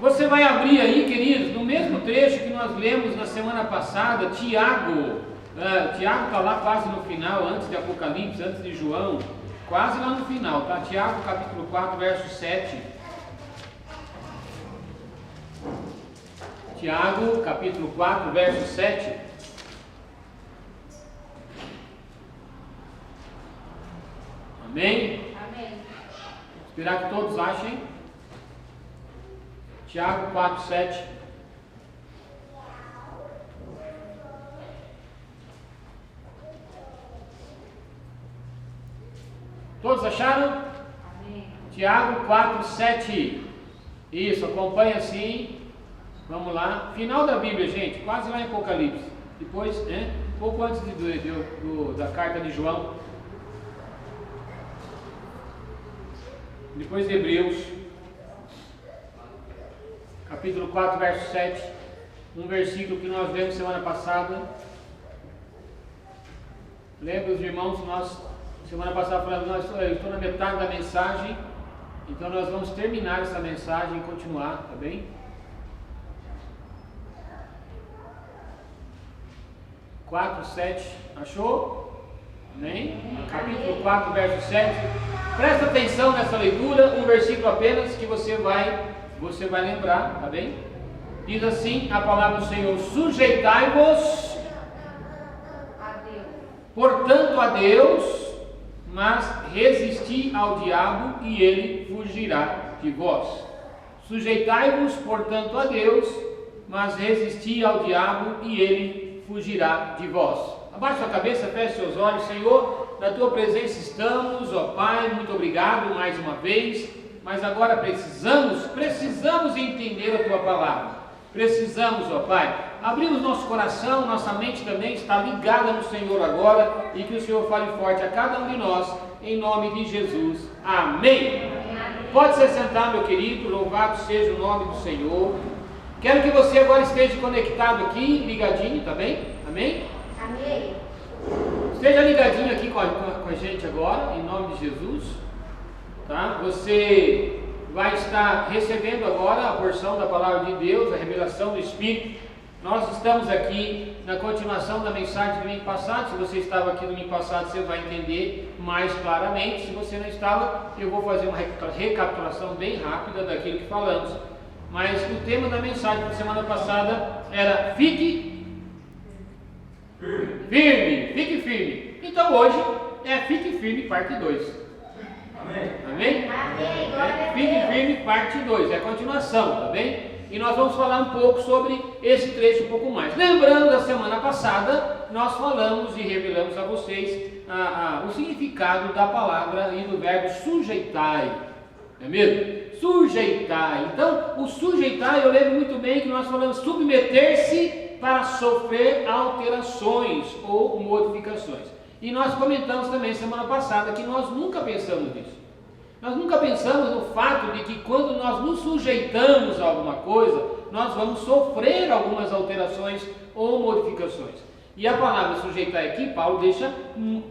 Você vai abrir aí, queridos, no mesmo trecho que nós lemos na semana passada, Tiago. Tiago está lá quase no final, antes de Apocalipse, antes de João, quase lá no final, tá? Tiago capítulo 4, verso 7. Tiago capítulo 4, verso 7. Amém? Amém. Esperar que todos achem. Tiago 4, 7. Todos acharam? Amém. Tiago 4, 7. Isso, acompanha assim. Vamos lá. Final da Bíblia, gente. Quase lá em Apocalipse. Depois, pouco antes da carta de João. Depois de Hebreus. Capítulo 4, verso 7. Um versículo que nós lemos semana passada. Lembra os irmãos, nós semana passada falamos, eu estou na metade da mensagem, então nós vamos terminar essa mensagem e continuar, tá bem? 4, 7, achou? Amém? Capítulo 4, verso 7. Presta atenção nessa leitura, um versículo apenas que você vai lembrar, tá bem? Diz assim a palavra do Senhor: sujeitai-vos, portanto, a Deus, mas resisti ao diabo e ele fugirá de vós. Sujeitai-vos, portanto, a Deus, mas resisti ao diabo e ele fugirá de vós. Abaixe sua cabeça, feche seus olhos. Senhor, na tua presença estamos, ó Pai, muito obrigado mais uma vez, mas agora precisamos entender a tua palavra. Precisamos, ó Pai, abrimos nosso coração, nossa mente também está ligada no Senhor agora, e que o Senhor fale forte a cada um de nós, em nome de Jesus. Amém. Pode se sentar, meu querido, louvado seja o nome do Senhor. Quero que você agora esteja conectado aqui, ligadinho, tá bem? Amém? Amém. Esteja ligadinho aqui com a gente agora, em nome de Jesus. Tá? Você vai estar recebendo agora a porção da palavra de Deus, a revelação do Espírito. Nós estamos aqui na continuação da mensagem do domingo passado. Se você estava aqui no domingo passado, você vai entender mais claramente. Se você não estava, eu vou fazer uma recapitulação bem rápida daquilo que falamos. Mas o tema da mensagem da semana passada era fique firme, fique firme. Então hoje é fique firme, parte 2. Amém? Amém. Fique firme, parte 2, é a continuação, tá bem? E nós vamos falar um pouco sobre esse trecho um pouco mais. Lembrando, da semana passada, nós falamos e revelamos a vocês o significado da palavra e do verbo sujeitai. É mesmo? Sujeitai. Então, o sujeitai, eu lembro muito bem que nós falamos submeter-se para sofrer alterações ou modificações. E nós comentamos também semana passada que nós nunca pensamos nisso. Nós nunca pensamos no fato de que quando nós nos sujeitamos a alguma coisa, nós vamos sofrer algumas alterações ou modificações. E a palavra sujeitar aqui,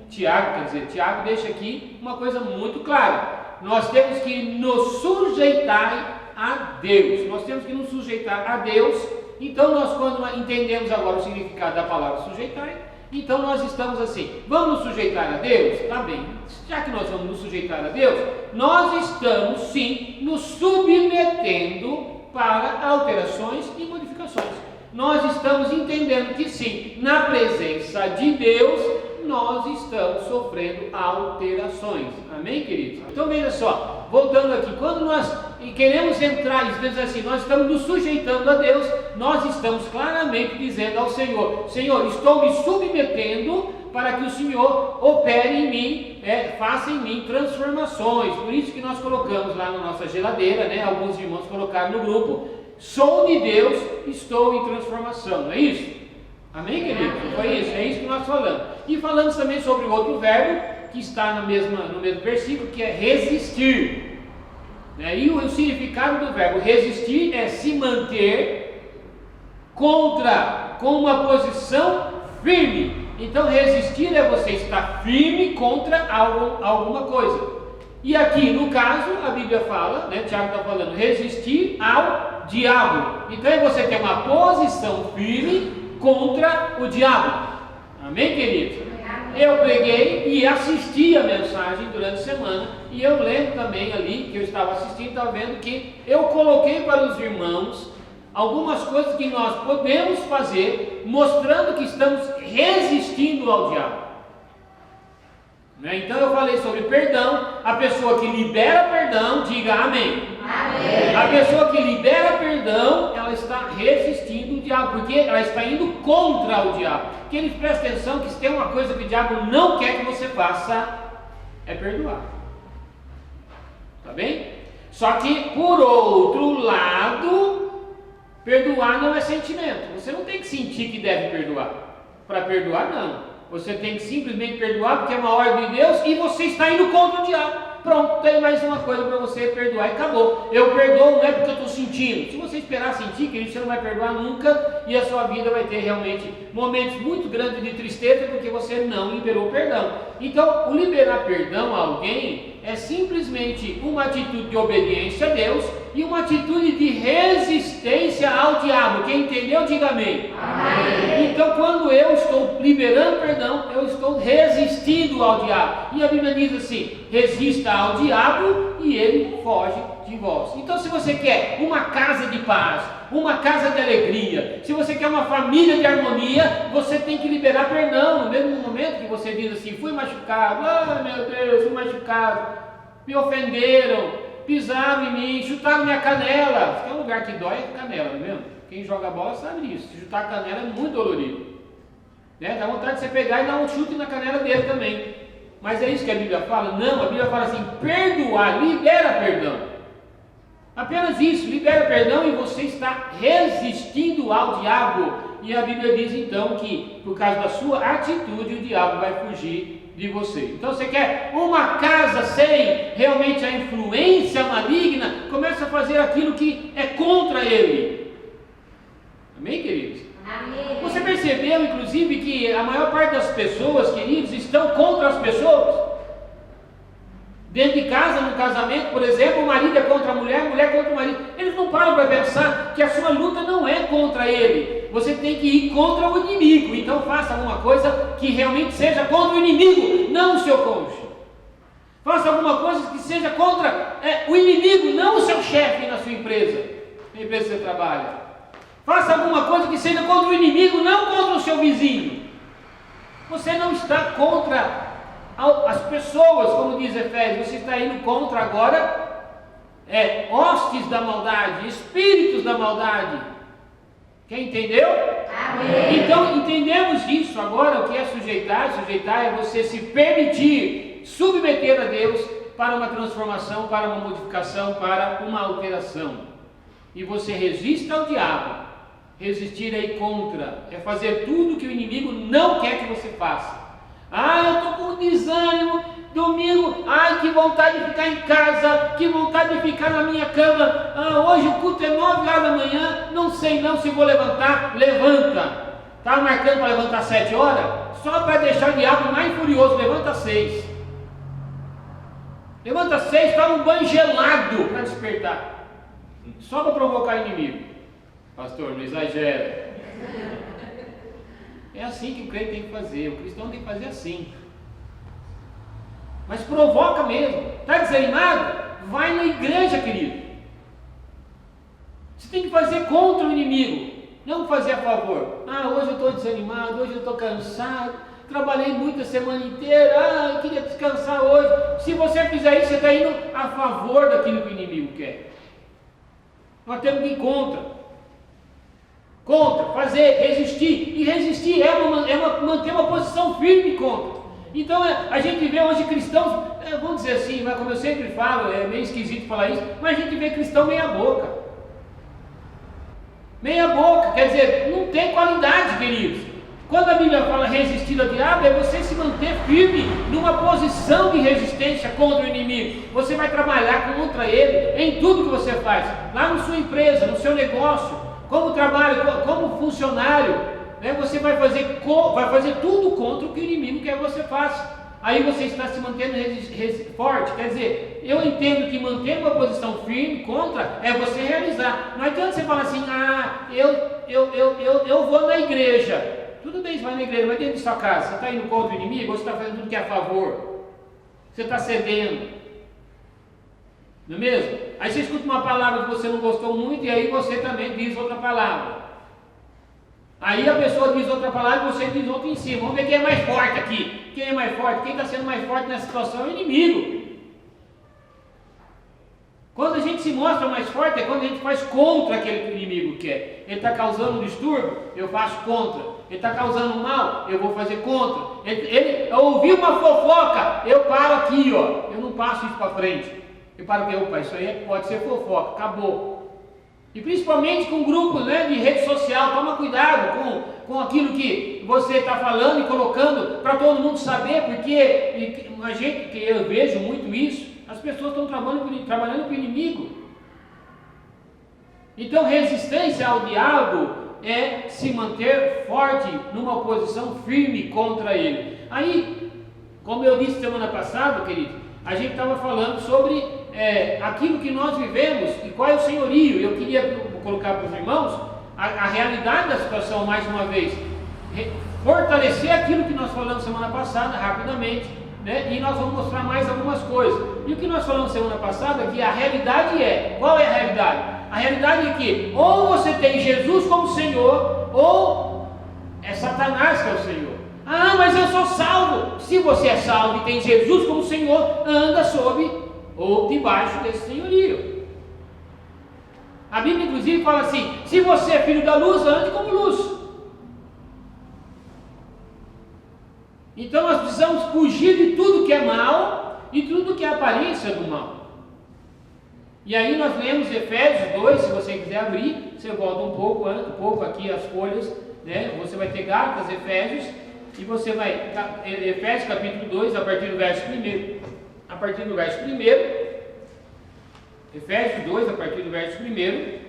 Tiago deixa aqui uma coisa muito clara. Nós temos que nos sujeitar a Deus. Nós temos que nos sujeitar a Deus. Então nós, quando entendemos agora o significado da palavra sujeitar, então nós estamos assim, vamos nos sujeitar a Deus? Tá bem, já que nós vamos nos sujeitar a Deus, nós estamos sim nos submetendo para alterações e modificações. Nós estamos entendendo que sim, na presença de Deus, nós estamos sofrendo alterações. Amém, queridos? Então veja só, voltando aqui, quando nós queremos entrar, dizendo assim, nós estamos nos sujeitando a Deus, nós estamos claramente dizendo ao Senhor: Senhor, estou me submetendo para que o Senhor opere em mim, faça em mim transformações. Por isso que nós colocamos lá na nossa geladeira, alguns irmãos colocaram no grupo: sou de Deus, estou em transformação. Não é isso? Amém, querido? Foi isso, é isso que nós falamos. E falamos também sobre o outro verbo que está no mesmo versículo, que é resistir. E o significado do verbo resistir é se manter com uma posição firme. Então resistir é você estar firme contra alguma coisa. E aqui no caso a Bíblia fala, Tiago está falando, resistir ao diabo. Então é você ter uma posição firme contra o diabo. Amém, queridos? Eu preguei e assisti a mensagem durante a semana, e eu lembro também ali que eu estava assistindo, estava vendo que eu coloquei para os irmãos algumas coisas que nós podemos fazer, mostrando que estamos resistindo ao diabo. Então eu falei sobre perdão. A pessoa que libera perdão, diga amém. Amém. A pessoa que libera perdão, ela está resistindo o diabo, porque ela está indo contra o diabo. Porque eles prestem atenção que se tem uma coisa que o diabo não quer que você faça, é perdoar. Tá bem? Só que por outro lado, perdoar não é sentimento. Você não tem que sentir que deve perdoar. Para perdoar, não. Você tem que simplesmente perdoar porque é uma ordem de Deus e você está indo contra o diabo. Pronto, tem mais uma coisa para você perdoar e acabou. Eu perdoo não é porque eu estou sentindo. Se você esperar sentir, querido, você não vai perdoar nunca e a sua vida vai ter realmente momentos muito grandes de tristeza porque você não liberou perdão. Então, o liberar perdão a alguém é simplesmente uma atitude de obediência a Deus e uma atitude de resistência ao diabo. Quem entendeu, diga amém. Amém. Então, quando eu estou liberando perdão, eu estou resistindo ao diabo. E a Bíblia diz assim: resista ao diabo e ele foge de vós. Então, se você quer uma casa de paz, uma casa de alegria, se você quer uma família de harmonia, você tem que liberar perdão. No mesmo momento que você diz assim: fui machucado, meu Deus, fui machucado, me ofenderam, pisaram em mim, chutaram minha canela. Se tem um lugar que dói é canela, não é mesmo? Quem joga bola sabe disso. Se chutar a canela é muito dolorido, né? Dá vontade de você pegar e dar um chute na canela dele também. Mas é isso que a Bíblia fala? Não, a Bíblia fala assim: perdoar, libera perdão. Apenas isso, libera perdão e você está resistindo ao diabo. E a Bíblia diz então que por causa da sua atitude o diabo vai fugir de você. Então você quer uma casa sem realmente a influência maligna, começa a fazer aquilo que é contra ele. Amém, queridos? Amém. Você percebeu inclusive que a maior parte das pessoas, queridos, estão contra as pessoas? Dentro de casa, no casamento, por exemplo, o marido é contra a mulher contra o marido. Eles não param para pensar que a sua luta não é contra ele. Você tem que ir contra o inimigo. Então faça alguma coisa que realmente seja contra o inimigo, não o seu cônjuge. Faça alguma coisa que seja contra o inimigo, não o seu chefe na sua empresa, na empresa que você trabalha. Faça alguma coisa que seja contra o inimigo, não contra o seu vizinho. Você não está contra as pessoas, como diz Efésios, você está indo contra agora hostes da maldade, espíritos da maldade. Quem entendeu? Amém. Então entendemos isso agora. O que é sujeitar? Sujeitar é você se permitir submeter a Deus para uma transformação, para uma modificação, para uma alteração. E você resista ao diabo. Resistir aí contra é fazer tudo que o inimigo não quer que você faça. Eu estou com desânimo, domingo, que vontade de ficar em casa, que vontade de ficar na minha cama, hoje o culto é 9 horas da manhã, não sei não se vou levantar. Levanta. Estava marcando para levantar 7 horas? Só para deixar o diabo mais furioso, levanta 6. Levanta 6, toma um banho gelado para despertar, só para provocar o inimigo. Pastor, não exagera. É assim que o crente tem que fazer, o cristão tem que fazer assim. Mas provoca mesmo. Está desanimado? Vai na igreja, querido. Você tem que fazer contra o inimigo, não fazer a favor. Hoje eu estou desanimado, hoje eu estou cansado, trabalhei muito a semana inteira, eu queria descansar hoje. Se você fizer isso, você está indo a favor daquilo que o inimigo quer. Nós temos que ir contra. Fazer, resistir. E resistir é manter uma posição firme contra. Então a gente vê hoje cristãos, vamos dizer assim, mas como eu sempre falo, é meio esquisito falar isso, mas a gente vê cristão meia boca. Meia boca, quer dizer, não tem qualidade, queridos. Quando a Bíblia fala resistir ao diabo, é você se manter firme numa posição de resistência contra o inimigo. Você vai trabalhar contra ele em tudo que você faz, lá na sua empresa, no seu negócio, como trabalho, como funcionário, né? Você vai fazer tudo contra o que o inimigo quer que você faça. aí você está se mantendo forte. Quer dizer, eu entendo que manter uma posição firme contra é você realizar. Não adianta você falar assim, eu vou na igreja. Tudo bem, você vai na igreja, mas dentro de sua casa, você está indo contra o inimigo ou você está fazendo tudo que é a favor? Você está cedendo. Não é mesmo? Aí você escuta uma palavra que você não gostou muito e aí você também diz outra palavra. Aí a pessoa diz outra palavra e você diz outra em cima. Vamos ver quem é mais forte aqui. Quem é mais forte? Quem está sendo mais forte nessa situação é o inimigo. Quando a gente se mostra mais forte é quando a gente faz contra aquele que o inimigo quer. Ele está causando um distúrbio, eu faço contra. Ele está causando mal, eu vou fazer contra. Eu ouvi uma fofoca, eu paro aqui, ó. Eu não passo isso para frente. Eu paro aqui, opa, isso aí pode ser fofoca, acabou. E principalmente com grupos, né, de rede social, toma cuidado com aquilo que você está falando e colocando para todo mundo saber, porque a gente, que eu vejo muito isso, as pessoas estão trabalhando para o inimigo. Então resistência ao diabo é se manter forte numa posição firme contra ele. Aí, como eu disse semana passada, querido, a gente estava falando sobre aquilo que nós vivemos e qual é o senhorio. Eu queria colocar para os irmãos a realidade da situação mais uma vez, fortalecer aquilo que nós falamos semana passada rapidamente, né? E nós vamos mostrar mais algumas coisas. E o que nós falamos semana passada é que a realidade qual é a realidade? A realidade é que ou você tem Jesus como Senhor ou é Satanás que é o Senhor. Ah, mas eu sou salvo. Se você é salvo e tem Jesus como Senhor, anda sob ou debaixo desse senhorio. A Bíblia inclusive fala assim: se você é filho da luz, ande como luz. Então nós precisamos fugir de tudo que é mal e tudo que é aparência do mal. E aí nós lemos Efésios 2, se você quiser abrir, você volta um pouco aqui as folhas, né? Você vai ter Gálatas, Efésios, e você vai, Efésios capítulo 2, a partir do verso 1. A partir do verso 1, Efésios 2, a partir do verso 1.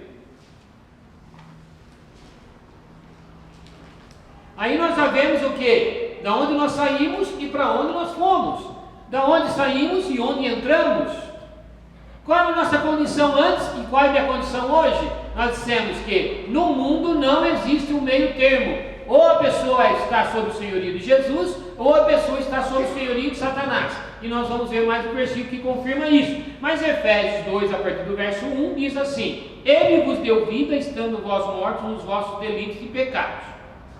Aí nós já vemos o que? Da onde nós saímos e para onde nós fomos. Da onde saímos e onde entramos. Qual era a nossa condição antes e qual é a minha condição hoje? Nós dissemos que no mundo não existe um meio termo. Ou a pessoa está sob o senhorio de Jesus, ou a pessoa está sob o senhorio de Satanás. E nós vamos ver mais um versículo que confirma isso. Mas Efésios 2, a partir do verso 1, diz assim: Ele vos deu vida, estando vós mortos nos vossos delitos e pecados.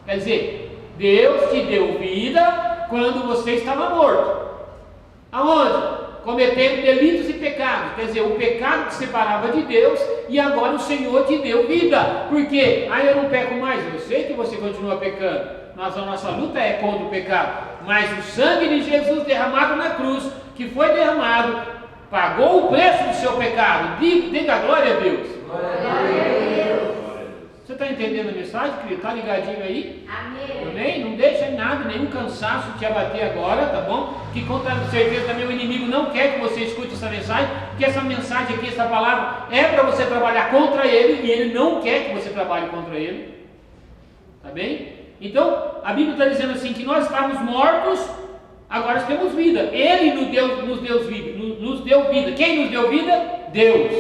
Quer dizer, Deus te deu vida quando você estava morto. Aonde? Cometendo delitos e pecados. Quer dizer, o pecado te separava de Deus e agora o Senhor te deu vida. Por quê? Eu não peco mais. Eu sei que você continua pecando, mas a nossa luta é contra o pecado. Mas o sangue de Jesus derramado na cruz, que foi derramado, pagou o preço do seu pecado. Diga glória a Deus. Glória a Deus. Você está entendendo a mensagem, querido? Está ligadinho aí? Amém. Amém? Não deixa nada, nenhum cansaço te abater agora, tá bom? Que com certeza também o inimigo não quer que você escute essa mensagem, porque essa mensagem aqui, essa palavra é para você trabalhar contra ele, e ele não quer que você trabalhe contra ele. Tá bem? Então, a Bíblia está dizendo assim, que nós estávamos mortos, agora temos vida. Ele nos deu vida. Quem nos deu vida? Deus.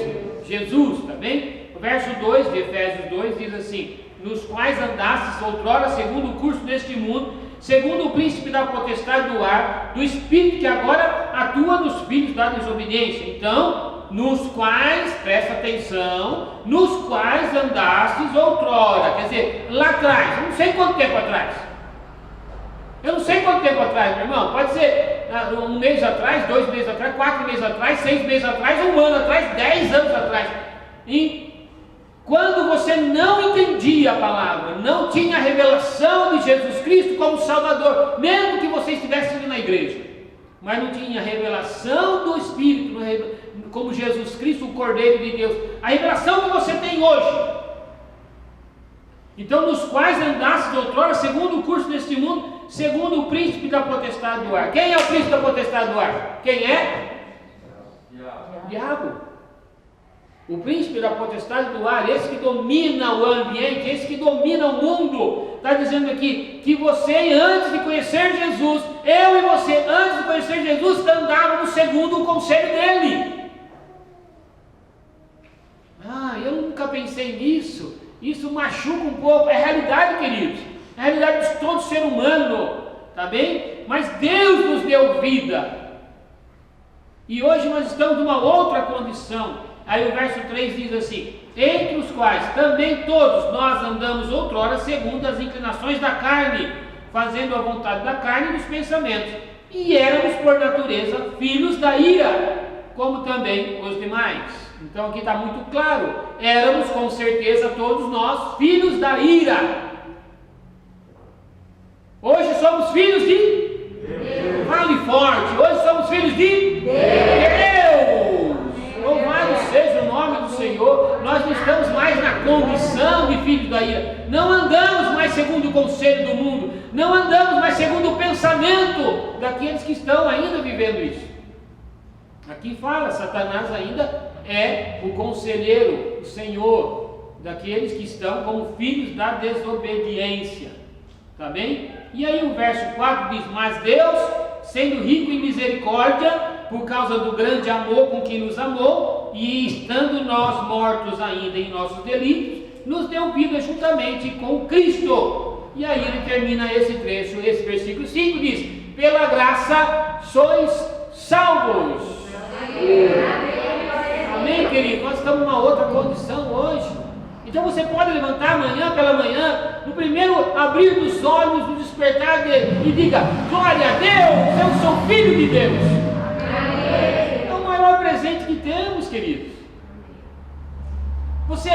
Jesus, tá bem? O verso 2 de Efésios 2 diz assim: nos quais andastes outrora segundo o curso deste mundo, segundo o príncipe da potestade do ar, do espírito que agora atua nos filhos da desobediência. Então, nos quais, presta atenção, nos quais andastes outrora, quer dizer, lá atrás, eu não sei quanto tempo atrás. Eu não sei quanto tempo atrás, meu irmão, pode ser um mês atrás, 2 meses atrás, 4 meses atrás, 6 meses atrás, 1 ano atrás, 10 anos atrás. E quando você não entendia a palavra, não tinha a revelação de Jesus Cristo como Salvador, mesmo que você estivesse indo na igreja, mas não tinha a revelação do Espírito, como Jesus Cristo, o Cordeiro de Deus, a revelação que você tem hoje. Então, nos quais andastes outrora, segundo o curso deste mundo, segundo o príncipe da potestade do ar. Quem é o príncipe da potestade do ar? Quem é? Diabo. O príncipe da potestade do ar, esse que domina o ambiente, esse que domina o mundo, está dizendo aqui que você, antes de conhecer conhecer Jesus, eu e você, antes de conhecer Jesus, andávamos segundo o conselho dele. Eu nunca pensei nisso. Isso machuca um pouco. É realidade, queridos. É a realidade de todo ser humano. Tá bem? Mas Deus nos deu vida. E hoje nós estamos numa outra condição. Aí o verso 3 diz assim: entre os quais também todos nós andamos outrora segundo as inclinações da carne, fazendo a vontade da carne e dos pensamentos. E éramos por natureza filhos da ira, como também os demais. Então aqui está muito claro, éramos com certeza todos nós filhos da ira. Hoje somos filhos de Deus. Fale forte, hoje somos filhos de Deus. Louvado seja o nome do Senhor. Nós não estamos mais na condição de filhos da ira, não andamos mais segundo o conselho do mundo, não andamos mais segundo o pensamento daqueles que estão ainda vivendo isso. Aqui fala, Satanás ainda é o conselheiro, o senhor daqueles que estão como filhos da desobediência, tá bem? E aí o verso 4 diz: mas Deus, sendo rico em misericórdia, por causa do grande amor com que nos amou, e estando nós mortos ainda em nossos delitos, nos deu vida juntamente com Cristo. E aí ele termina esse trecho, esse versículo 5 diz: pela graça sois salvos. Amém, querido? Nós estamos numa outra condição hoje. Então você pode levantar amanhã pela manhã, no primeiro abrir dos olhos, no despertar dele, e diga: glória a Deus, eu sou filho de Deus. É o maior presente que temos, queridos. Você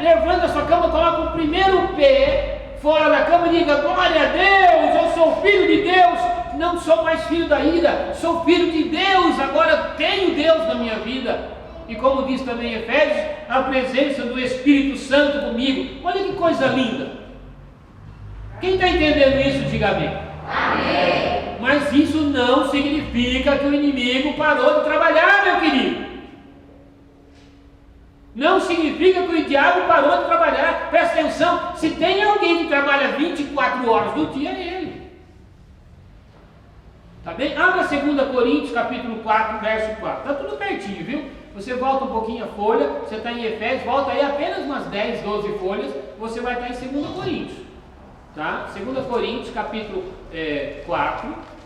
levanta a sua cama, coloca o primeiro pé fora da cama e diga: glória a Deus, eu sou filho de Deus. Não sou mais filho da ira, sou filho de Deus, agora tenho Deus na minha vida. E como diz também em Efésios, a presença do Espírito Santo comigo. Olha que coisa linda. Quem está entendendo isso, diga amém. Amém. Mas isso não significa que o inimigo parou de trabalhar, meu querido. Não significa que o diabo parou de trabalhar. Presta atenção, se tem alguém que trabalha 24 horas do dia, é ele. Tá bem? Abra 2 Coríntios capítulo 4, verso 4. Está tudo pertinho, viu? Você volta um pouquinho a folha, você está em Efésios, volta aí apenas umas 10, 12 folhas, você vai estar em 2 Coríntios. Tá? 2 Coríntios capítulo 4.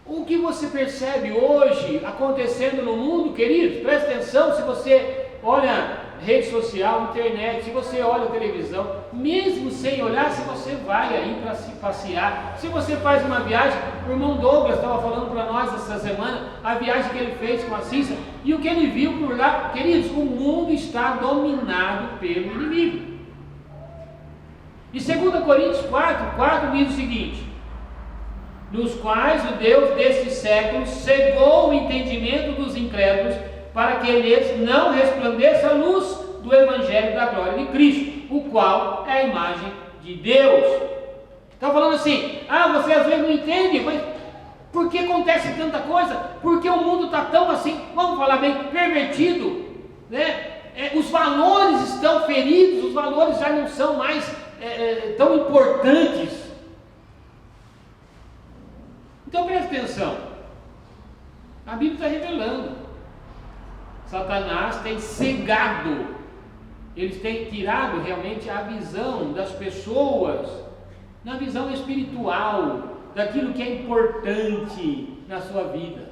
O que você percebe hoje acontecendo no mundo, queridos? Presta atenção, se você olha rede social, internet, se você olha televisão, mesmo sem olhar, se você vai aí para se passear, se você faz uma viagem, o irmão Douglas estava falando para nós essa semana, a viagem que ele fez com a Cissa, e o que ele viu por lá, queridos, o mundo está dominado pelo inimigo. E 2 Coríntios 4 diz o seguinte: nos quais o Deus deste século cegou o entendimento dos incrédulos, para que eles não resplandeça a luz do Evangelho da glória de Cristo, o qual é a imagem de Deus. Está falando assim: você às vezes não entende, mas por que acontece tanta coisa? Porque o mundo está tão assim, vamos falar bem, pervertido, né? Os valores estão feridos, os valores já não são mais tão importantes. Então preste atenção, a Bíblia está revelando. Satanás tem cegado, eles têm tirado realmente a visão das pessoas, na visão espiritual, daquilo que é importante na sua vida.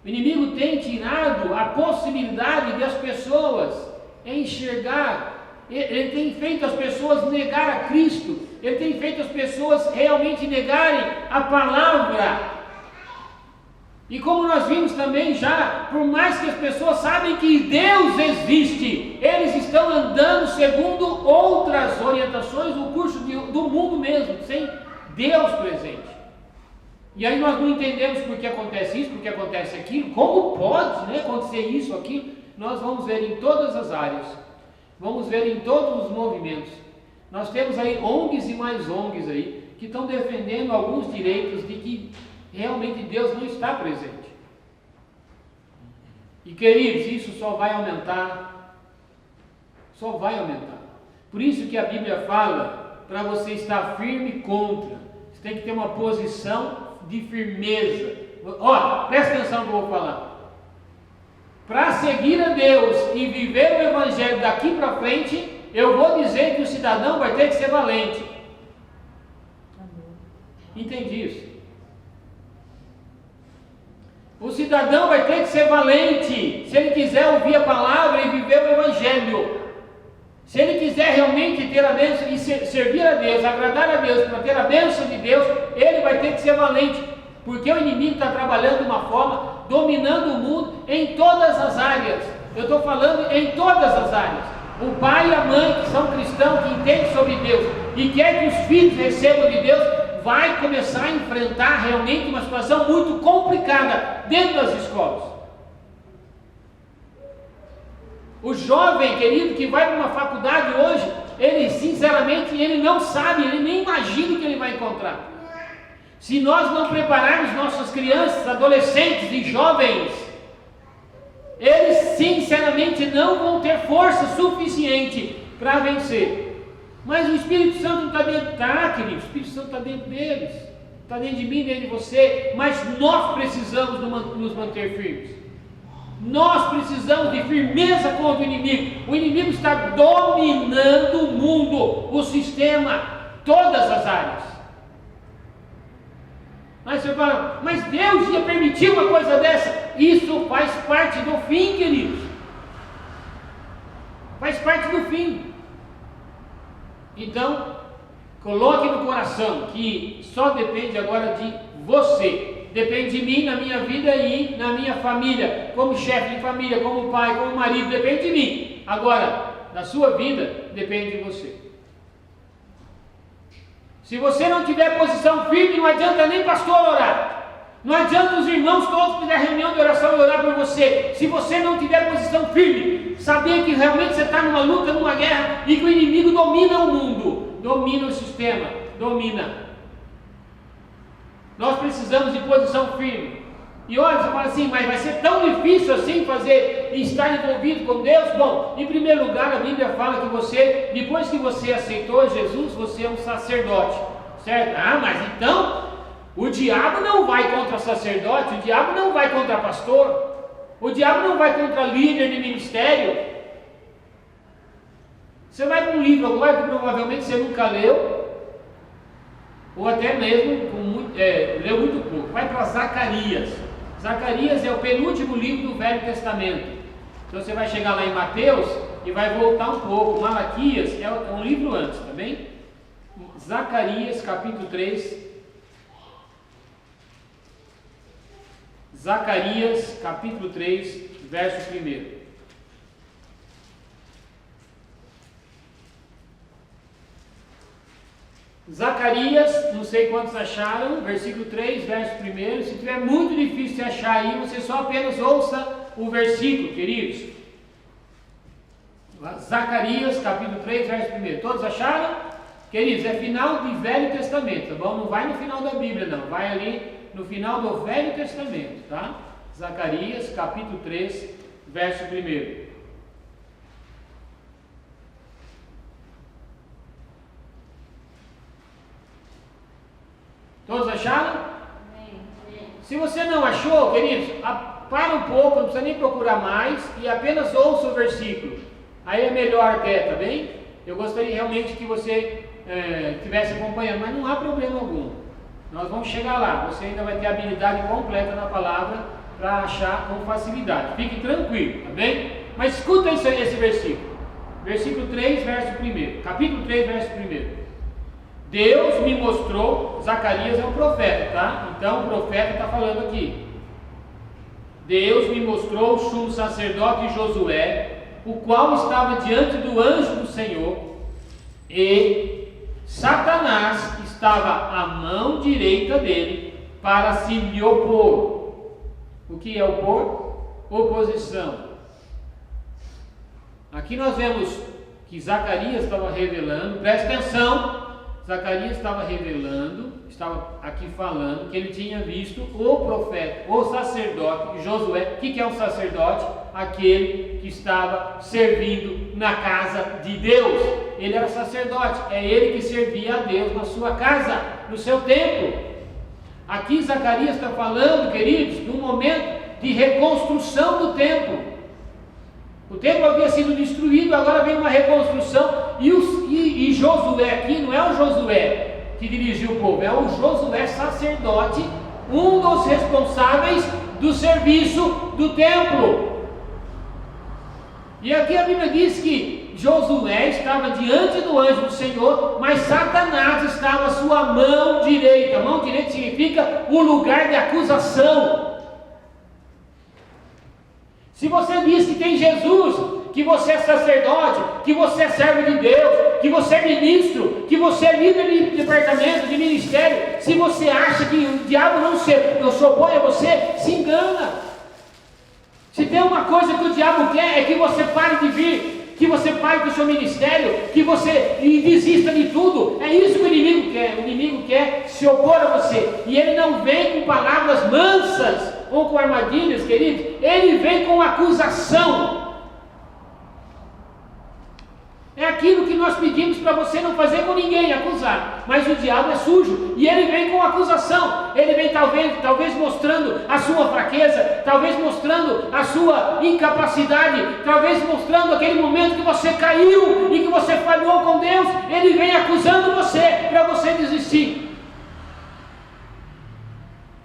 O inimigo tem tirado a possibilidade de as pessoas enxergar, ele tem feito as pessoas negar a Cristo, ele tem feito as pessoas realmente negarem a palavra. E como nós vimos também já, por mais que as pessoas sabem que Deus existe, eles estão andando segundo outras orientações, o curso do mundo mesmo, sem Deus presente. E aí nós não entendemos por que acontece isso, por que acontece aquilo, como pode, né, acontecer isso, aquilo. Nós vamos ver em todas as áreas, vamos ver em todos os movimentos. Nós temos aí ONGs e mais ONGs aí, que estão defendendo alguns direitos de que realmente Deus não está presente. E queridos, isso só vai aumentar. Só vai aumentar. Por isso que a Bíblia fala para você estar firme contra. Você tem que ter uma posição de firmeza. Olha, presta atenção no que eu vou falar. Para seguir a Deus e viver o Evangelho daqui para frente, eu vou dizer que o cidadão vai ter que ser valente. Entende isso? O cidadão vai ter que ser valente se ele quiser ouvir a palavra e viver o Evangelho. Se ele quiser realmente ter a bênção e servir a Deus, agradar a Deus, para ter a bênção de Deus, ele vai ter que ser valente, porque o inimigo está trabalhando de uma forma, dominando o mundo em todas as áreas. Eu estou falando em todas as áreas. O pai e a mãe que são cristãos, que entendem sobre Deus e quer que os filhos recebam de Deus, vai começar a enfrentar realmente uma situação muito complicada dentro das escolas. O jovem, querido, que vai para uma faculdade hoje, ele sinceramente, ele não sabe, ele nem imagina o que ele vai encontrar. Se nós não prepararmos nossas crianças, adolescentes e jovens, eles sinceramente não vão ter força suficiente para vencer. Mas o Espírito Santo não está dentro, querido, o Espírito Santo está dentro deles, está dentro de mim, dentro de você, mas nós precisamos nos manter firmes. Nós precisamos de firmeza contra o inimigo. O inimigo está dominando o mundo, o sistema, todas as áreas. Mas você fala, mas Deus ia permitir uma coisa dessa? Isso faz parte do fim, queridos. Faz parte do fim. Então, coloque no coração que só depende agora de você. Depende de mim, na minha vida e na minha família, como chefe de família, como pai, como marido, depende de mim. Agora, na sua vida, depende de você. Se você não tiver posição firme, não adianta nem pastor orar. Não adianta os irmãos todos fizerem reunião de oração e orar por você. Se você não tiver posição firme, saber que realmente você está numa luta, numa guerra, e que o inimigo domina o mundo, domina o sistema, domina. Nós precisamos de posição firme. E olha, você fala assim, mas vai ser tão difícil assim fazer e estar envolvido com Deus? Bom, em primeiro lugar, a Bíblia fala que você, depois que você aceitou Jesus, você é um sacerdote, certo? Ah, mas então, o diabo não vai contra sacerdote, o diabo não vai contra pastor, o diabo não vai contra líder de ministério. Você vai para um livro agora que provavelmente você nunca leu, ou até mesmo leu muito pouco. Vai para Zacarias. Zacarias é o penúltimo livro do Velho Testamento. Então você vai chegar lá em Mateus e vai voltar um pouco. Malaquias é um livro antes, tá bem? Zacarias capítulo 3. Zacarias capítulo 3, verso 1. Zacarias, não sei quantos acharam, versículo 3, verso 1. Se tiver muito difícil de achar aí, você só apenas ouça o versículo, queridos. Zacarias, capítulo 3, verso 1. Todos acharam? Queridos, é final de Velho Testamento, tá bom? Não vai no final da Bíblia, não. Vai ali no final do Velho Testamento, tá? Zacarias, capítulo 3, verso 1. Todos acharam? Se você não achou, queridos, para um pouco, não precisa nem procurar mais e apenas ouça o versículo. Aí é melhor até, tá bem? Eu gostaria realmente que você estivesse acompanhando, mas não há problema algum. Nós vamos chegar lá, você ainda vai ter a habilidade completa na palavra para achar com facilidade. Fique tranquilo, tá bem? Mas escuta esse versículo. Versículo 3, verso 1. Capítulo 3, verso 1. Deus me mostrou, Zacarias é um profeta, tá? Então o profeta está falando aqui. Deus me mostrou o sumo sacerdote Josué, o qual estava diante do anjo do Senhor, e Satanás estava à mão direita dele para se lhe opor. O que é opor? Oposição. Aqui nós vemos que Zacarias estava revelando, presta atenção. Zacarias estava revelando, estava aqui falando que ele tinha visto o profeta, o sacerdote Josué. O que é um sacerdote? Aquele que estava servindo na casa de Deus. Ele era sacerdote, é ele que servia a Deus na sua casa, no seu templo. Aqui Zacarias está falando, queridos, de um momento de reconstrução do templo. O templo havia sido destruído, agora vem uma reconstrução. E Josué aqui não é o Josué que dirigiu o povo, é o Josué sacerdote, um dos responsáveis do serviço do templo. E aqui a Bíblia diz que Josué estava diante do anjo do Senhor, mas Satanás estava à sua mão direita. Mão direita significa o lugar de acusação. Se você diz que tem Jesus, que você é sacerdote, que você é servo de Deus, que você é ministro, que você é líder de departamento, de ministério, se você acha que o diabo não se opõe a você, se engana. Se tem uma coisa que o diabo quer, é que você pare de vir, que você pare com o seu ministério, que você desista de tudo. É isso que o inimigo quer. O inimigo quer se opor a você. E ele não vem com palavras mansas ou com armadilhas, queridos. Ele vem com acusação. É aquilo que nós pedimos para você não fazer com ninguém, acusar. Mas o diabo é sujo e ele vem com acusação. Ele vem talvez mostrando a sua fraqueza, talvez mostrando a sua incapacidade, talvez mostrando aquele momento que você caiu e que você falhou com Deus. Ele vem acusando você para você desistir.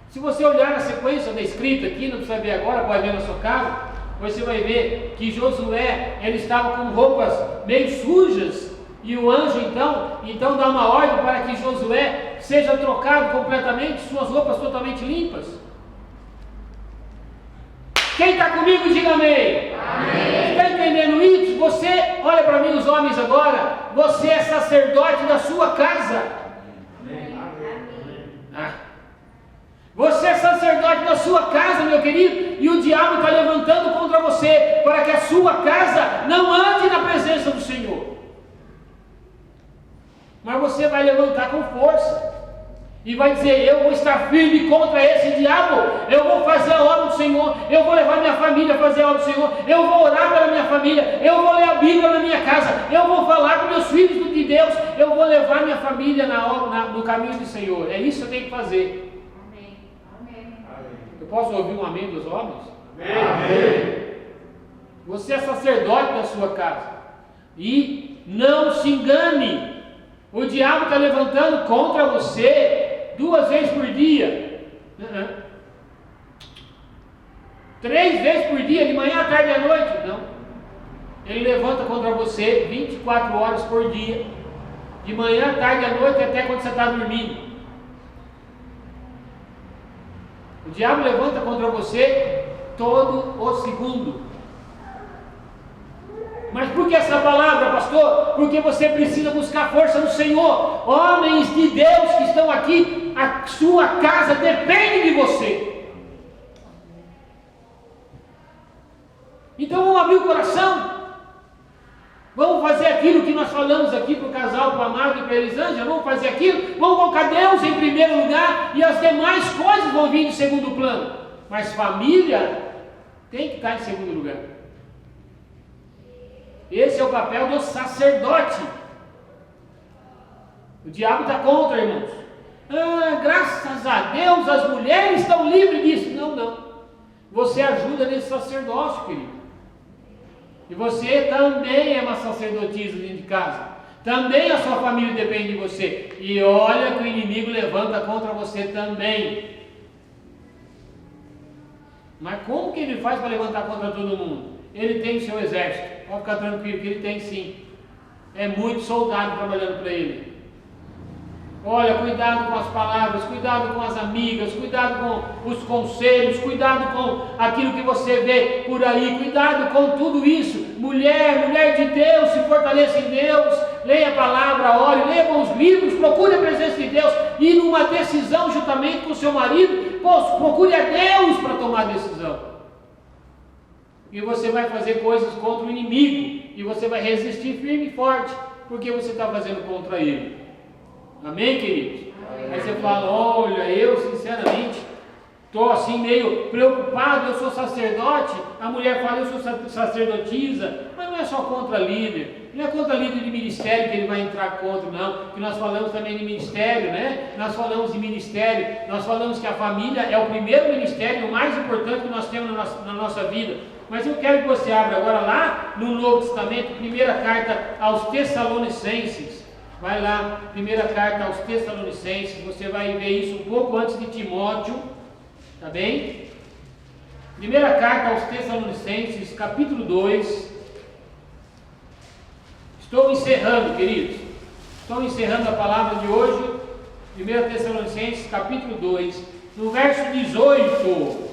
Se você olhar a sequência da escrita aqui, não precisa ver agora, pode ver na sua casa. Você vai ver que Josué, ele estava com roupas meio sujas, e o anjo então dá uma ordem para que Josué seja trocado completamente, suas roupas totalmente limpas. Quem está comigo, diga amém. Amém. Está entendendo isso? Você, olha para mim os homens agora, você é sacerdote da sua casa. Amém. Você é sacerdote da sua casa, meu querido, e o diabo está levantando contra você, para que a sua casa não ande na presença do Senhor. Mas você vai levantar com força, e vai dizer: eu vou estar firme contra esse diabo, eu vou fazer a obra do Senhor, eu vou levar minha família a fazer a obra do Senhor, eu vou orar pela minha família, eu vou ler a Bíblia na minha casa, eu vou falar com meus filhos de Deus, eu vou levar minha família no caminho do Senhor. É isso que eu tenho que fazer. Posso ouvir um amém dos homens? Amém. Você é sacerdote da sua casa. E não se engane. O diabo está levantando contra você 2 vezes por dia. 3 vezes por dia, de manhã, à tarde e à noite. Não. Ele levanta contra você 24 horas por dia. De manhã, à tarde e à noite, até quando você está dormindo. O diabo levanta contra você todo o segundo. Mas por que essa palavra, pastor? Porque você precisa buscar força no Senhor. Homens de Deus que estão aqui, a sua casa depende de você. Então vamos abrir o coração. Vamos fazer aquilo que nós falamos aqui para o casal, para o Amado e para a Elisângela. Vamos fazer aquilo, vamos colocar Deus em primeiro lugar, e as demais coisas vão vir em segundo plano. Mas família tem que estar em segundo lugar. Esse é o papel do sacerdote. O diabo está contra, irmãos. Graças a Deus as mulheres estão livres disso. Não. Você ajuda nesse sacerdócio, querido. E você também é uma sacerdotisa dentro de casa. Também a sua família depende de você. E olha que o inimigo levanta contra você também. Mas como que ele faz para levantar contra todo mundo? Ele tem o seu exército. Pode ficar tranquilo que ele tem sim. É muito soldado trabalhando para ele. Olha, cuidado com as palavras, cuidado com as amigas, cuidado com os conselhos, cuidado com aquilo que você vê por aí, cuidado com tudo isso. Mulher de Deus, se fortaleça em Deus, leia a palavra, ore, leia bons livros, procure a presença de Deus, e numa decisão juntamente com o seu marido, procure a Deus para tomar a decisão. E você vai fazer coisas contra o inimigo, e você vai resistir firme e forte, porque você está fazendo contra ele. Amém, queridos? Aí você fala, olha, eu sinceramente estou assim meio preocupado, eu sou sacerdote. A mulher fala, eu sou sacerdotisa, mas não é só contra líder, não é contra líder de ministério que ele vai entrar contra, não, que nós falamos também de ministério, né? Nós falamos de ministério, nós falamos que a família é o primeiro ministério, o mais importante que nós temos na nossa vida. Mas eu quero que você abra agora lá no Novo Testamento, primeira carta aos Tessalonicenses. Vai lá, primeira carta aos Tessalonicenses, você vai ver isso um pouco antes de Timóteo, tá bem? Primeira carta aos Tessalonicenses, capítulo 2. Estou encerrando, queridos. Estou encerrando a palavra de hoje. 1 Tessalonicenses, capítulo 2, no verso 18.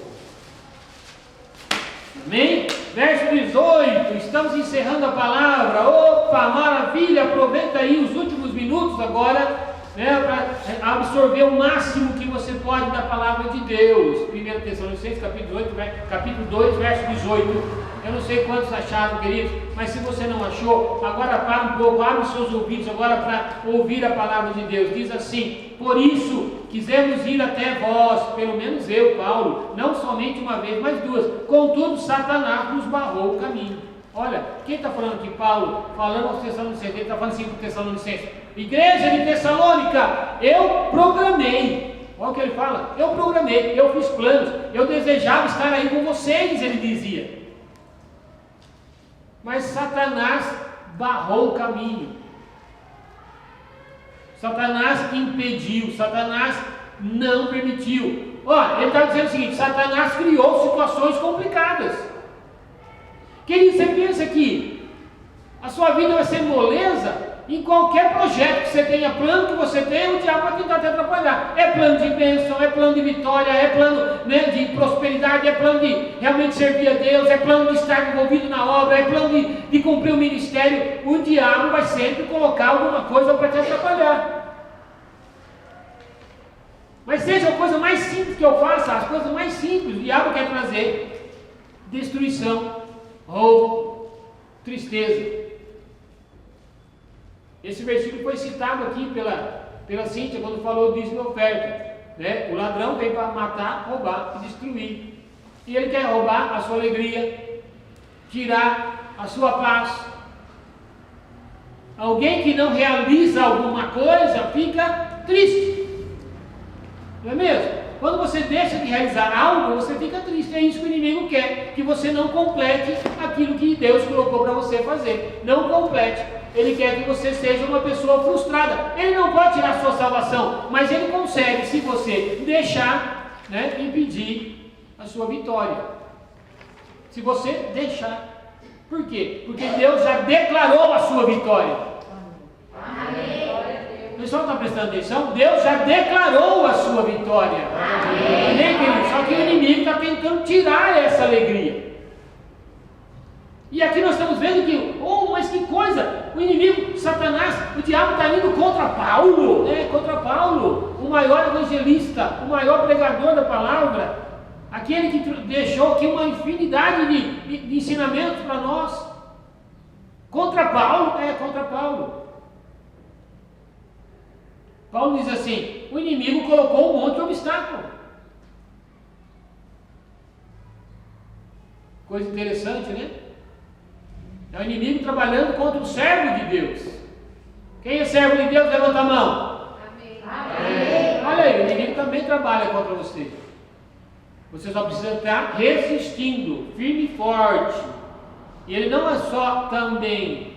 Amém? Verso 18, estamos encerrando a palavra. Opa, maravilha! Aproveita aí os últimos minutos agora, né, para absorver o máximo que você pode da palavra de Deus. 1 Tessalonicenses, capítulo 2, verso 18. Eu não sei quantos acharam, queridos, mas se você não achou, agora para um pouco, abre os seus ouvidos agora para ouvir a palavra de Deus. Diz assim: por isso quisemos ir até vós, pelo menos eu, Paulo, não somente uma vez, mas duas. Contudo, Satanás nos barrou o caminho. Olha, quem está falando aqui? Paulo, falando aos Tessalonicenses, ele está falando assim para os Tessalonicenses: igreja de Tessalônica, eu programei. Olha o que ele fala: eu programei, eu fiz planos, eu desejava estar aí com vocês, ele dizia. Mas Satanás barrou o caminho. Satanás impediu, Satanás não permitiu. Olha, ele está dizendo o seguinte: Satanás criou situações complicadas. Querido, você pensa que a sua vida vai ser moleza? Em qualquer projeto que você tenha, plano que você tenha, o diabo vai tentar te atrapalhar. É plano de bênção, é plano de vitória, é plano, né, de prosperidade, é plano de realmente servir a Deus, é plano de estar envolvido na obra, é plano de cumprir o ministério. O diabo vai sempre colocar alguma coisa para te atrapalhar. Mas seja a coisa mais simples que eu faça, as coisas mais simples, o diabo quer trazer destruição, roubo, tristeza. Esse versículo foi citado aqui pela Cíntia quando falou disso de oferta, né? O ladrão vem para matar, roubar e destruir, e ele quer roubar a sua alegria, tirar a sua paz. Alguém que não realiza alguma coisa fica triste, não é mesmo? Quando você deixa de realizar algo, você fica triste. É isso que o inimigo quer, que você não complete aquilo que Deus colocou para você fazer. Não complete. Ele quer que você seja uma pessoa frustrada. Ele não pode tirar a sua salvação, mas ele consegue, se você deixar, né, impedir a sua vitória. Se você deixar. Por quê? Porque Deus já declarou a sua vitória. Amém. O pessoal está prestando atenção? Deus já declarou a sua vitória. Amém, querido? Só que o inimigo está tentando tirar essa alegria. E aqui nós estamos vendo que, mas que coisa, o inimigo, Satanás, o diabo está indo contra Paulo, né? Contra Paulo, o maior evangelista, o maior pregador da palavra, aquele que deixou aqui uma infinidade de ensinamentos para nós. Contra Paulo, contra Paulo. Paulo diz assim: o inimigo colocou um monte de obstáculo. Coisa interessante, né? É o inimigo trabalhando contra o servo de Deus. Quem é servo de Deus, levanta a mão. Amém. Olha aí, o inimigo também trabalha contra você. Você só precisa estar resistindo, firme e forte. E ele não é só também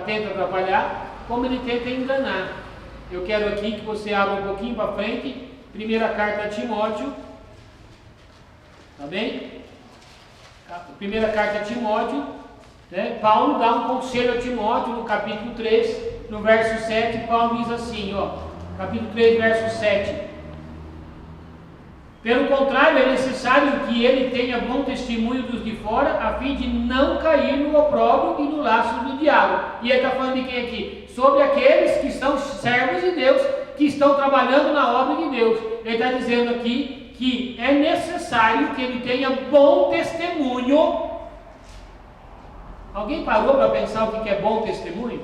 tenta atrapalhar, como ele tenta enganar. Eu quero aqui que você abra um pouquinho para frente, primeira carta a Timóteo, tá bem? Primeira carta a Timóteo, né? Paulo dá um conselho a Timóteo no capítulo 3, no verso 7, Paulo diz assim, capítulo 3, verso 7: pelo contrário, é necessário que ele tenha bom testemunho dos de fora, a fim de não cair no opróbrio e no laço do diabo. E ele está falando de quem aqui? Sobre aqueles que são servos de Deus, que estão trabalhando na obra de Deus. Ele está dizendo aqui que é necessário que ele tenha bom testemunho. Alguém parou para pensar o que é bom testemunho?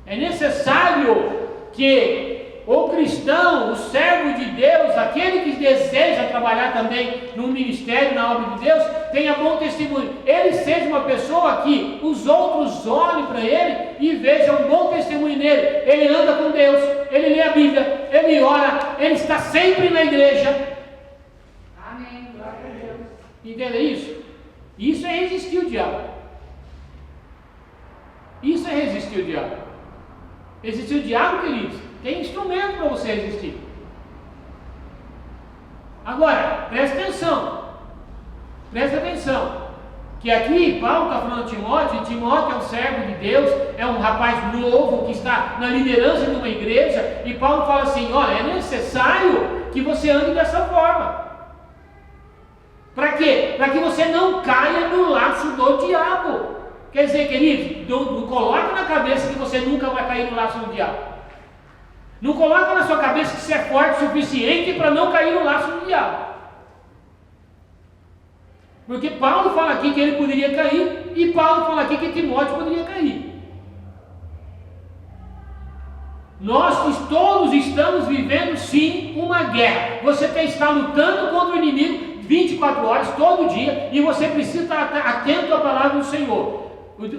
É necessário que o cristão, o servo de Deus, aquele que deseja trabalhar também no ministério, na obra de Deus, tenha bom testemunho. Ele seja uma pessoa que os outros olhem para ele e vejam um bom testemunho nele. Ele anda com Deus, ele lê a Bíblia, ele ora, ele está sempre na igreja. Amém. Glória a Deus. Entende isso? Isso é resistir o diabo. Isso é resistir o diabo. Resistir o diabo, queridos, tem instrumento para você resistir. Agora, presta atenção, que aqui Paulo está falando de Timóteo, e Timóteo é um servo de Deus, é um rapaz novo que está na liderança de uma igreja, e Paulo fala assim: olha, é necessário que você ande dessa forma. Para quê? Para que você não caia no laço do diabo. Quer dizer, querido, não coloca na cabeça que você nunca vai cair no laço do diabo. Não coloca na sua cabeça que você é forte o suficiente para não cair no laço do diabo. Porque Paulo fala aqui que ele poderia cair, e Paulo fala aqui que Timóteo poderia cair. Nós todos estamos vivendo sim uma guerra. Você está lutando contra o inimigo 24 horas, todo dia, e você precisa estar atento à palavra do Senhor.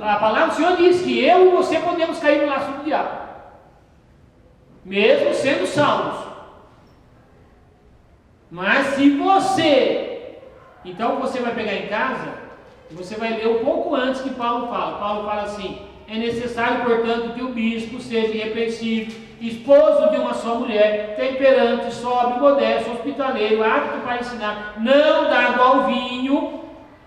A palavra do Senhor diz que eu e você podemos cair no laço do diabo, mesmo sendo salvos. Mas se você, então você vai pegar em casa, e você vai ler um pouco antes que Paulo fala. Paulo fala assim: é necessário, portanto, que o bispo seja irrepreensível, esposo de uma só mulher, temperante, sóbrio, modesto, hospitaleiro, apto para ensinar, não dado ao vinho,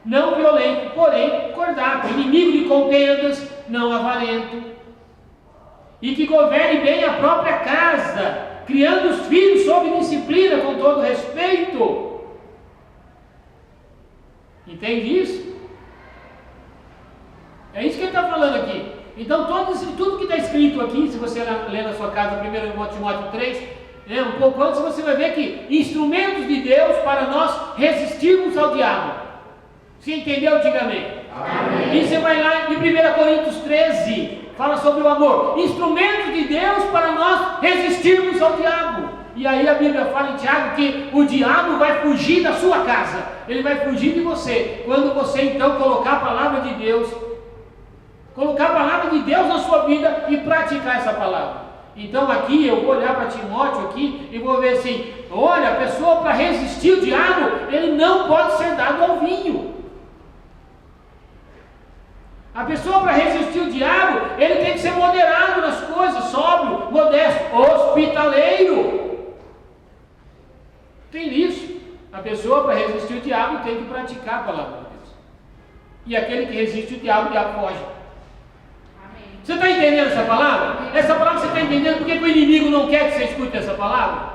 não violento, porém cordato, inimigo de contendas, não avarento, e que governe bem a própria casa, criando os filhos sob disciplina com todo respeito. Entende isso? É isso que ele está falando aqui. Então tudo que está escrito aqui, se você ler na sua casa 1 Timóteo 3, um pouco antes, você vai ver que instrumentos de Deus para nós resistirmos ao diabo. Você entendeu? Diga amém. Amém. E você vai lá em 1 Coríntios 13, fala sobre o amor. Instrumentos de Deus para nós resistirmos ao diabo. E aí a Bíblia fala em Tiago que o diabo vai fugir da sua casa. Ele vai fugir de você. Quando você então colocar a palavra de Deus, na sua vida e praticar essa palavra. Então aqui eu vou olhar para Timóteo aqui e vou ver assim: olha, a pessoa, para resistir o diabo, ele não pode ser dado ao vinho. A pessoa, para resistir o diabo, ele tem que ser moderado nas coisas, sóbrio, modesto, hospitaleiro. Tem isso. A pessoa, para resistir o diabo, tem que praticar a palavra de Deus. E aquele que resiste o diabo foge. Amém. Você está entendendo essa palavra? Essa palavra você está entendendo porque o inimigo não quer que você escute essa palavra?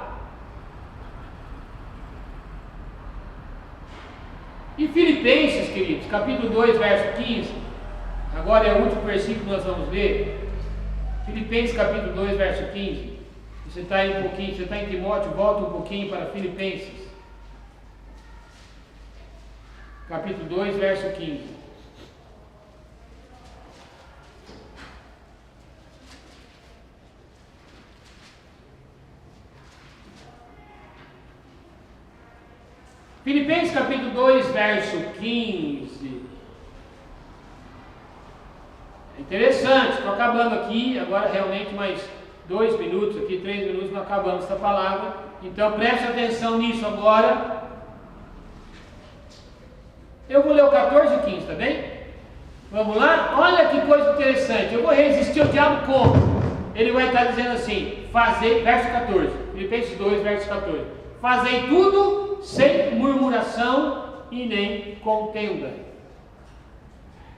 Em Filipenses, queridos, capítulo 2, verso 15. Agora é o último versículo que nós vamos ver. Filipenses capítulo 2, verso 15. Você está aí um pouquinho, você está em Timóteo, volta um pouquinho para Filipenses. Capítulo 2, verso 15. Filipenses capítulo 2, verso 15. Interessante, estou acabando aqui, agora realmente mais 2 minutos aqui, 3 minutos, nós acabamos essa palavra. Então preste atenção nisso agora. Eu vou ler o 14 e 15, tá bem? Vamos lá? Olha que coisa interessante. Eu vou resistir ao diabo como? Ele vai estar dizendo assim, verso 14, Filipenses 2, verso 14. Fazei tudo sem murmuração e nem contenda,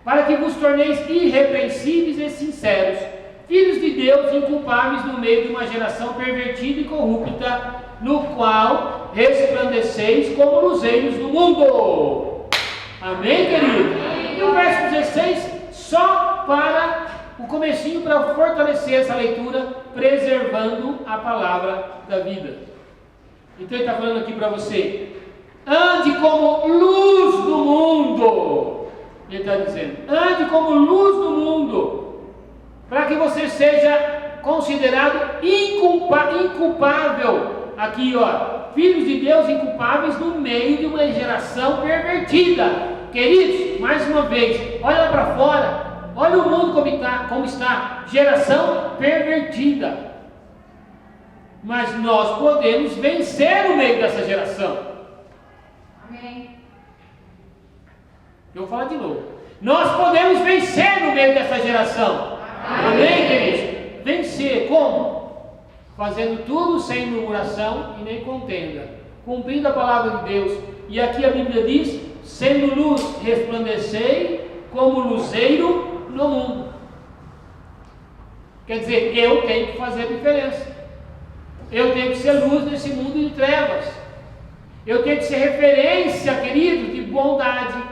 para que vos torneis irrepreensíveis e sinceros, filhos de Deus inculpáveis no meio de uma geração pervertida e corrupta, no qual resplandeceis como luzeiros no mundo. Amém, querido? E o verso 16, só para o comecinho, para fortalecer essa leitura, preservando a palavra da vida. Então ele está falando aqui para você: ande como luz do mundo. Ele está dizendo: ande como luz do mundo, para que você seja considerado inculpável. Aqui, ó, filhos de Deus inculpáveis no meio de uma geração pervertida. Queridos, mais uma vez, olha lá para fora, olha o mundo como está, geração pervertida. Mas nós podemos vencer no meio dessa geração. Amém. Eu vou falar de novo. Nós podemos vencer no meio dessa geração. Amém, queridos? Vencer como? Fazendo tudo sem murmuração e nem contenda, cumprindo a palavra de Deus. E aqui a Bíblia diz: sendo luz, resplandecei como luzeiro no mundo. Quer dizer, eu tenho que fazer a diferença. Eu tenho que ser luz nesse mundo de trevas. Eu tenho que ser referência, querido, de bondade,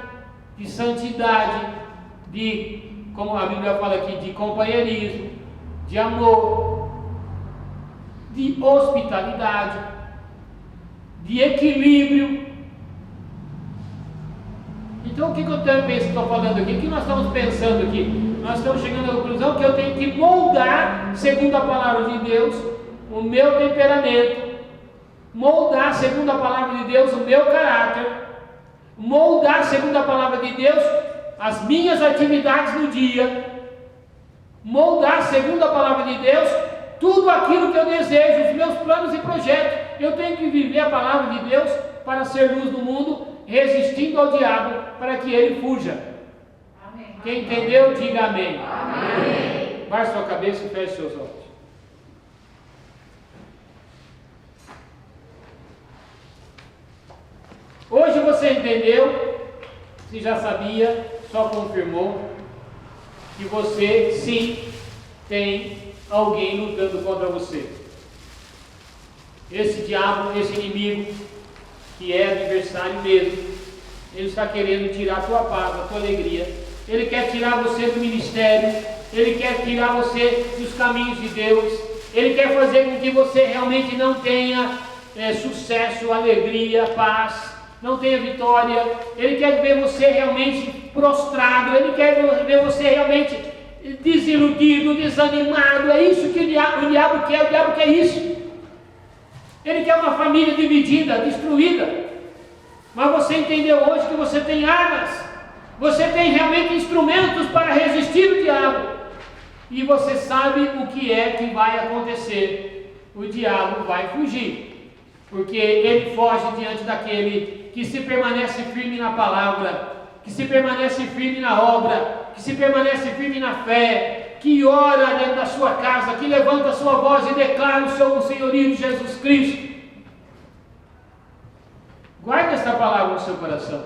de santidade, de, como a Bíblia fala aqui, de companheirismo, de amor, de hospitalidade, de equilíbrio. Então o que eu estou falando aqui? O que nós estamos pensando aqui? Nós estamos chegando à conclusão que eu tenho que moldar, segundo a palavra de Deus, o meu temperamento, moldar, segundo a palavra de Deus, o meu caráter, moldar, segundo a palavra de Deus, as minhas atividades no dia, moldar, segundo a palavra de Deus, tudo aquilo que eu desejo, os meus planos e projetos. Eu tenho que viver a palavra de Deus para ser luz no mundo, resistindo ao diabo, para que ele fuja. Amém. Quem entendeu, diga amém. Amém. Baixe sua cabeça e feche seus olhos. Hoje você entendeu, se já sabia, só confirmou, que você sim tem alguém lutando contra você. Esse diabo, esse inimigo, que é adversário mesmo, ele está querendo tirar a tua paz, a tua alegria. Ele quer tirar você do ministério, ele quer tirar você dos caminhos de Deus, ele quer fazer com que você realmente não tenha sucesso, alegria, paz, não tenha vitória. Ele quer ver você realmente prostrado, ele quer ver você realmente desiludido, desanimado. É isso que o diabo quer isso. Ele quer uma família dividida, destruída. Mas você entendeu hoje que você tem armas, você tem realmente instrumentos para resistir o diabo, e você sabe o que é que vai acontecer. O diabo vai fugir, porque ele foge diante daquele que se permanece firme na palavra, que se permanece firme na obra, que se permanece firme na fé, que ora dentro da sua casa, que levanta a sua voz e declara o senhorio de Jesus Cristo. Guarde esta palavra no seu coração.